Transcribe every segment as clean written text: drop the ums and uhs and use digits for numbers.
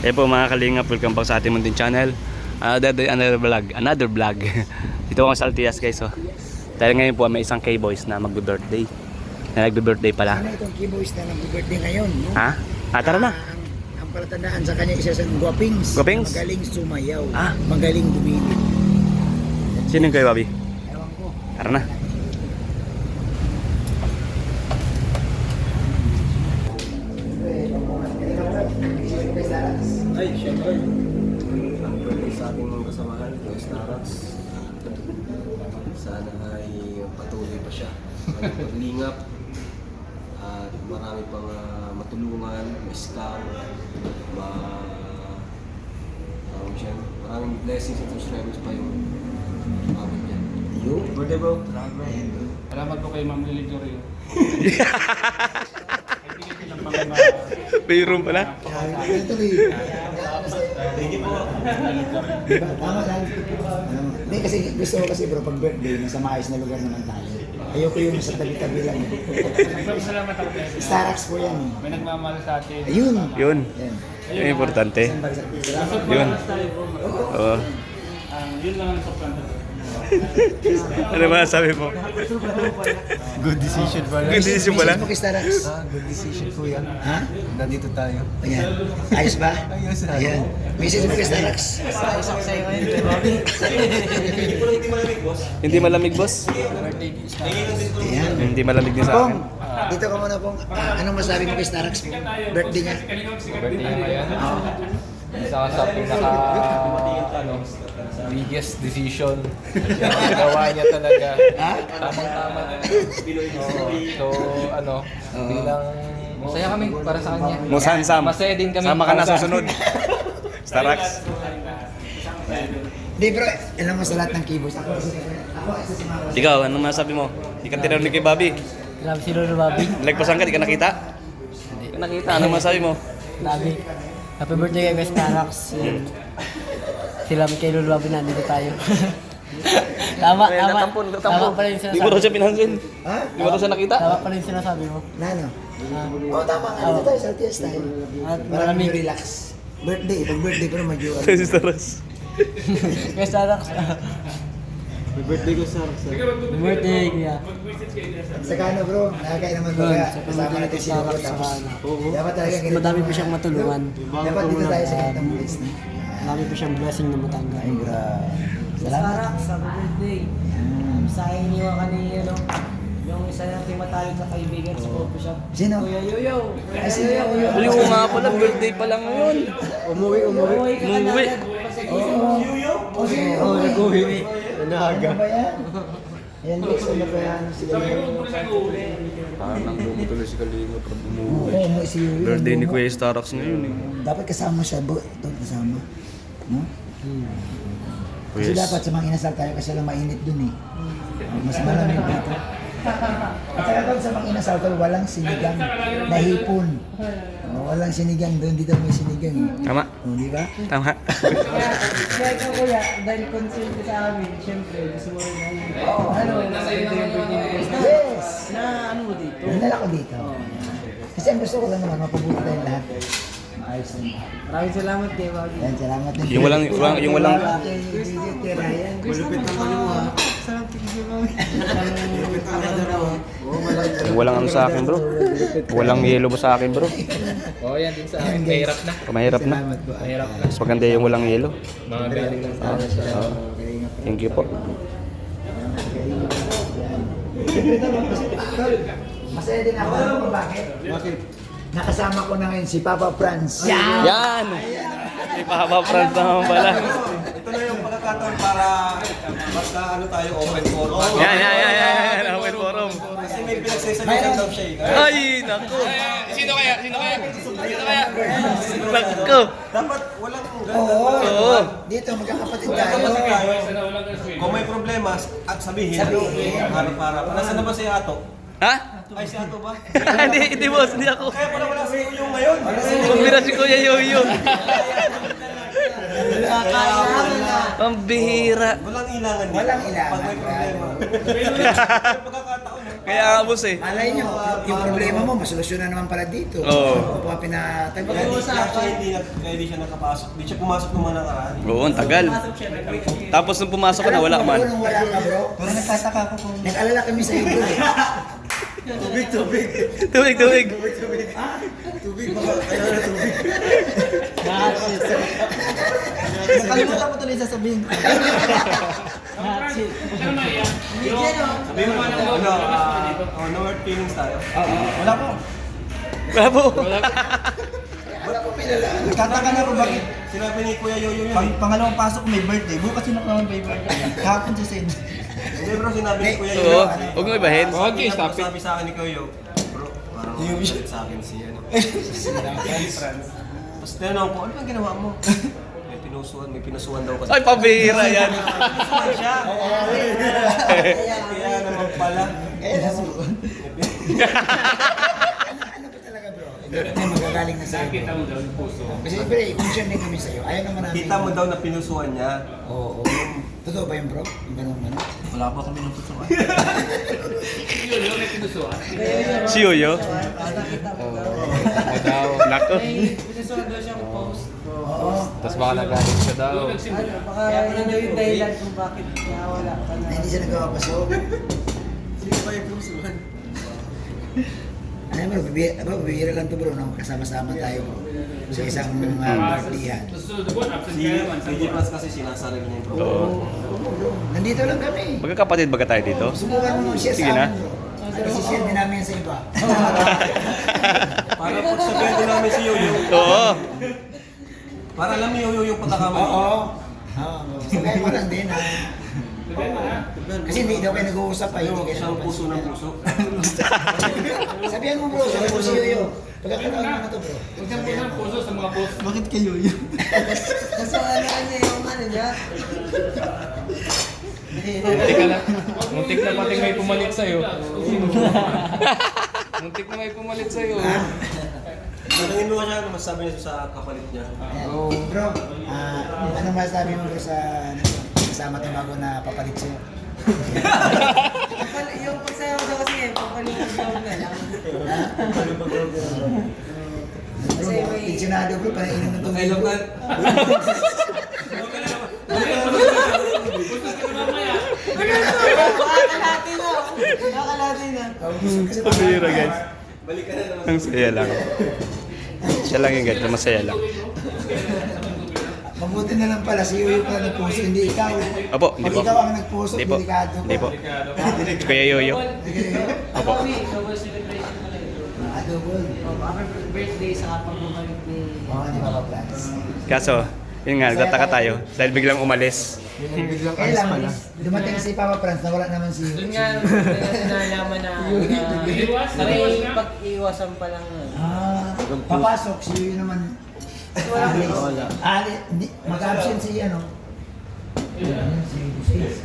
Kaya po mga kalingap, welcome back sa ating munting channel. Another vlog. Dito ako sa Altias guys. So. Dahil ngayon po may isang K-Boys na magbe-birthday. Na nagbe-birthday pala. Ano itong K-Boys na nagbe-birthday ngayon? No? Ha? Tara na. Ang palatandaan sa kanya isa sa Guapings. Guapings? Magaling sumayaw. Ah? Magaling dumili. Sino yung kayo, Bobby? Ewan ko. Tara na. Ay, syempre. Ang birthday sa ating mga kasamahan, Kuya Starax. Sana ay patuloy pa siya. Ang paglingap. At marami pang matulungan, ma-scout, maraming blessings at subscribers pa yung mabit niya. Yo. Birthday bro. Salamat po kay Ma'am Lily Jorio. Mayroon pala. Thank you po. Tama lang. Hindi kasi gusto ko kasi bro, pag birthday, nasa maayos na lugar naman tayo. Ayoko yung sa tabi-tabi lang. Salamat ako kayo. Starbucks po yan eh. May nagmamahal sa atin. Ayun. Yun. Yan. Yung importante. Yun. Oo. Yun lang ang sobrang. Ano ba sabi mo? Good decision pala. Good decision pala. Message mo kay Starbucks. Good decision po yan. Ha? Nandito tayo. Ayan. Ayos ba? Ayos na. Ayan. Message mo kay Starbucks. Ayos ako sa'yo ngayon, Bobby. Hindi malamig, boss? Ayan. Hindi malamig din sa Pong, akin. dito ka muna Pong. Anong masabi mo kay Starbucks? Birthday niya. Birthday niya ngayon. Isa ka sa pinaka biggest decision na gawa niya talaga. Tamang-tama. So, bilang masaya kami para sa kanya. Musansam. Masaya din kami. Sama ka na para sa- susunod. Starax. Hindi bro, alam mo sa lahat ng keyboards. Ako isa si Mama. Ikaw, anong masabi mo? Di ka tinanong kay Bobby. Grabe si Lolo Bobby. Nagpasan ka, di ka nakita? Di ka nakita. Anong masabi mo? Grabe. Happy birthday kay West Tarax. Sila kay Lolo Bobby, nandito tayo. Tama. Tama pala yung Di mo rin sinasabi. siya pinansin. Ha? Di mo rin siya nakita. Tama pala yung sinasabi mo. Nano? Oo, tama nga. Dito tayo sa Altias tayo. At Maraming maraming relax. Birthday. Pag birthday pero medyo Si Starax. West Tarax. Birthday ko, Starax. Happy birthday, kuya. Saka ano bro, nakakain naman Yun, baga. sa Kasama birthday natin kay si Lolo. Starbucks, Tapos, saka dapat talaga ganito. madami pa siyang matulungan. Dapat dito tayo sa ganitong place na. Marami pa siyang blessing na matanggap. Ay, grabe. Salamat. happy birthday. Sa akin niyo kanina, yung isa nating matalik na kaibigan sa coffee shop. Sino? Kuya Yoyo. Ay, si Yoyo. Ay, oo nga pala, birthday pa lang ngayon. Umuwi ka na Umuwi. agad. Oo, nag-uwi. Ano ba yan? Ayan, Lex, ano ba yan? Si Yoyo. Parang nang bumutuloy si Kalinga pag Oo, umuwi si Yoyo. Birthday ni Kuya Starax ngayon eh. Dapat kasama siya, bro. Ito, kasama. No? Kasi Yes. dapat sa mga inasal tayo kasi lang mainit dun eh. Mas malamig dito. At saka doon sa mga inasal tayo, walang sinigang na hipon. Walang sinigang doon, dito may sinigang eh. Tama. O, di ba? Tama. Kaya ikaw kuya, dahil concern ka sa amin, siyempre gusto mo rin ano, nasa ito yung birthday ni Chris. Yes! Na ano mo dito? Nandala ko dito. Kasi ang gusto ko lang naman, mapabuti tayong lahat. Maayos lang. Maraming salamat kay Bobby. Yan, salamat din. Yung walang Malupit naman mo ha. yung walang ano sa akin, bro. Walang yellow ba sa akin, bro? Oo, yan din sa akin. Mahirap na. Mahirap na. Salamat po. Mahirap na. Mas maganda yung walang yellow. Mga galing lang. Oo. Thank you po. Siyempre naman, masaya din ako. Alam mo kung bakit? Bakit? Nakasama ko na ngayon si Papa Franz. Yan! Si Papa Franz naman pala. Ito na yung pagkakataon para basta tayo open forum. Yan. Open forum. Kasi may pinagsasalitan daw siya eh. Ay, naku. Sino kaya? Naku. Dapat walang Oo. Dito, magkakapatid tayo. Kung may problema at sabihin. Harap-harap. Nasaan na ba si Ato? Ha? Ay, si Ato ba? Hindi boss, hindi ako. Kaya pala wala si Uyong ngayon. Kumbira si Kuya Yoyo. Ang bihira. Walang ilangan dito. Walang ilangan. Pag may problema. May pagkakataon eh. Kaya nga boss eh. Malay nyo, yung problema mo, masolusyonan naman pala dito. Oo. Kung pinatagpuan. Kaya hindi siya nakapasok. Hindi siya pumasok nung mga nakaraan. Oo, ang tagal. Tapos nung pumasok ka na, wala ka man. Nung wala ka bro, parang nagtataka ko kung... Nag-alala kami sa iyo bro eh. Tubig. Tubig. Nakalimutan ko tuloy sasabihin. Pero maiyak. Sabihin mo no hard feelings tayo. Wala po. Bravo. Wala po pinala. Nagtataka na ako bakit. Sinabi ni Kuya Yoyo yun. Pangalawang pasok ko may birthday. Bukas yun ako naman may birthday. Kahapon si Sen. Hindi bro, sinabi ni Kuya Oo, Yoyo. huwag mo ibahin. Okay, stop it. Sabi sa akin ni Kuya Yoyo, bro, parang galit sa akin si ano. Tapos tinanong ko, ano bang ginawa mo? May pinusuan daw kasi. Ay, pabihira yan. Pinusuan siya. Kaya naman pala. Ano ba talaga bro? Hindi magagaling na sa iyo. Kita mo daw yung puso. Kasi siyempre, concern din kami sa iyo. Ayaw naman namin. Kita mo daw na pinusuan niya. Oo. Totoo ba yun bro? Yung ganun man. Wala pa kami ng pusuan. Yun, yung may pinusuan. Si Yoyo. Daw. Nako. Pinusuan daw siyang post. Oo. Tapos baka nagalit siya daw. Baka yun daw yung dahilan kung bakit nawala ka na. Na hindi siya nagawa pa so. Sino ba yung pinusuan? Ano bro, bibira lang to bro. Nang kasama-sama tayo bro. Sa isang birthdayan. Susunod ko, absent Si ka naman. CG Plus kasi sinasarag niya yung program. Oo. Nandito lang kami. Magkakapatid ba tayo dito? Subukan mo mag-share sa Sige na. amin bro. Ano si-share din namin sa iba. Para pag sabihin din namin si Yoyo. Oo. Para alam ni Yoyo yung pagkakamali. Oo. Sabihin mo lang din ha. Kasi hindi daw kayo nag-uusap pa. Hindi kayo Siyang puso ng puso. Sabihan mo bro, sabihan mo si Yoyo. Pagkakataon mo na to bro. Huwag kang puso ng puso sa mga post. Bakit kayo yun? Kasi ano yung ano niya. Muntik na pating may pumalit sa'yo. Muntik na may pumalit sa'yo. Tanungin mo siya ano masasabi niya sa kapalit niya. Bro, ano masasabi mo bro sa kasama tayo bago na papalit sa'yo? Yung pagsayaw daw kasi papalingan daw na lang. Bro, pensionado bro, parang inom ng tubig. Kailan ka? Nakakalati na. Nakakalati na. Pabihira guys. Balik ka na naman. Ang saya lang. Siya lang yung guys, masaya lang. Mabuti na lang pala si Yoyo pala nagpuso, hindi ikaw. Opo, hindi Pag po. ikaw ang nagpuso, Hindi po. delikado ka. Hindi po. Kuya Yoyo. Opo. Double celebration pala yun. Double. Happy birthday sa kapag bumalik ni... Oo, di ba plans? Kaso, yun nga, nagtataka tayo dahil biglang umalis. Kaya lang, dumating si Papa Franz na wala naman si Doon nga, nalaman na may pag-iwasan pa lang. papasok si Yoyo naman. Mag-absent si ano? Si Busis.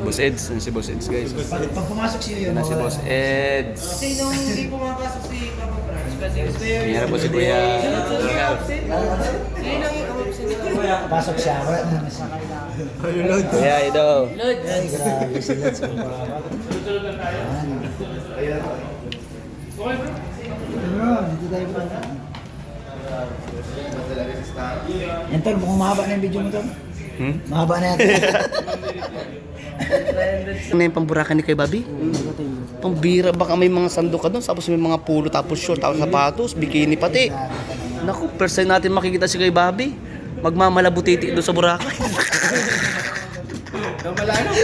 Boss Eds, si Boss Eds guys. Pag pumasok si Yoyo, Si Boss Eds. Kasi nung hindi pumapasok si Papa Franz, kasi gusto yun. Yan po si Kuya. Ngayon lang yung absent nila. Pasok siya, wala na naman siya. Kuya, ito. Lord, Ay, grabe sila sa Susunod na tayo. Okay bro? Bro, dito tayo bro. Yan tol, mukhang mahaba na yung video mo tol. Mahaba na yan. Ano yung pamburakan ni kay Bobby? Pambira, baka may mga sandok ka doon, tapos may mga pulo, tapos short, tapos sapatos, bikini pati. Naku, first time natin makikita si kay Bobby. Magmamala butiti doon sa Boracay.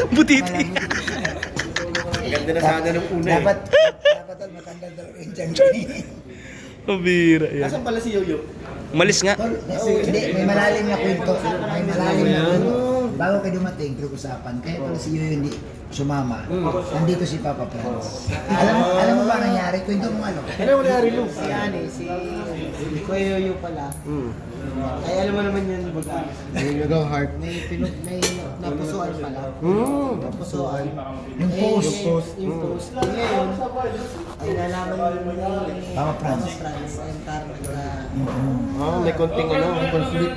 Butiti. Ganda na sana ng una Dapat tol, matanggal daw yung dyan. Pambira yan. Nasaan pala si Yoyo? Umalis nga. Tol, hindi, may malalim na kwento. May malalim na kwento. Bago kayo dumating, pinag-usapan. Kaya pala si Yoyo hindi sumama. Nandito si Papa Franz. Alam mo ba ang nangyari? Kwento mo ano? Ano nangyari Lu? si Ani, si Kuya Yoyo pala. Ay, alam mo naman yan, baga. Yoyo heart. May napusuan pala. Napusuan. Yung post. Yung post. Ngayon, ay nalaman ni Papa Franz. Franz and Carl na May konting ano, conflict.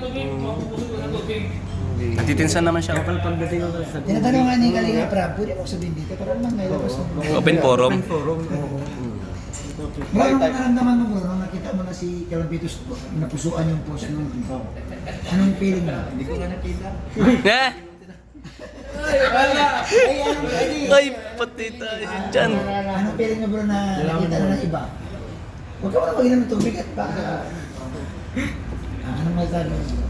Natitinsan naman siya. Pagdating ko sa Tinatanong nga ni Kalinga Prab, pwede mo sabihin dito, pero naman ngayon labas mo. Open forum. Bro, anong naramdaman mo bro, nung nakita mo na si Calambitos napusuan yung post nung anong feeling mo? Hindi ko nga nakita. Eh? Ay, pati tayo dyan. Anong feeling mo bro na nakita na ng iba? Huwag ka mo na mag-inom ng tubig at baka... anong masasabi mo bro?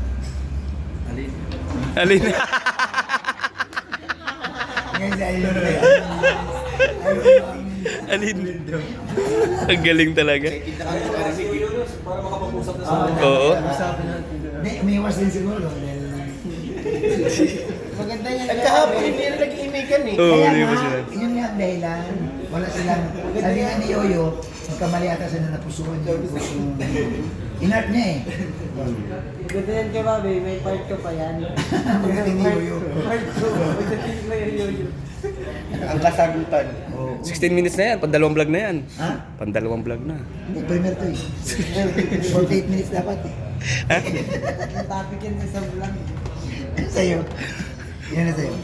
Alin? Ngayon sa ayun bro. Alin? Ang galing talaga. Para makapag-usap na sa Oo. Hindi, umiwas din siguro. maganda yan. Kahapon hindi na nag-iimikan eh. Oo, Kaya di ba nga, sila? yun nga ang dahilan. Wala silang, sabi nga ni Yoyo, magkamali ata siya na napusuan yung puso. Inart niya eh. Maganda yan kay Bobby, may part 2 pa yan. Pagdating ni Yoyo. Part 2, pagdating na yung yoyo. Ang kasagutan. 16 minutes na yan, pandalawang vlog na yan. Ha? Pandalawang vlog na. Hindi, premier to eh. 48 minutes dapat eh. Ang topic yan sa isang vlog. Ano sa'yo? Yan na sa'yo.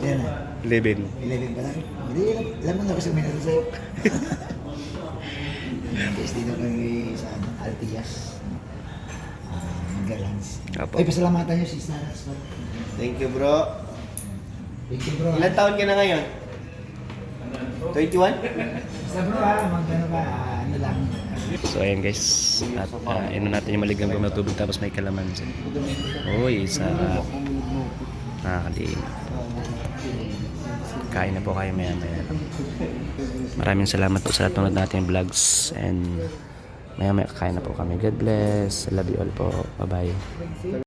Yan na. 11. 11 pa lang. Hindi, alam mo na kasi may natin sa'yo. Guys, dito kami sa Altias. Magalangs. Apo. Ay, pasalamatan nyo si Starax. Thank you bro. Thank you bro. Ilan taon ka na ngayon? 21? Basta bro ha, mag-ano ka, ano lang. So ayan guys, at inom natin yung maligamgam na tubig tapos may kalamansi. Uy, sarap. Nakakaliin. Kain na po kayo maya maya. Maraming salamat po sa lahat ng natin vlogs and maya maya kain na po kami. God bless. I love you all po. Bye bye.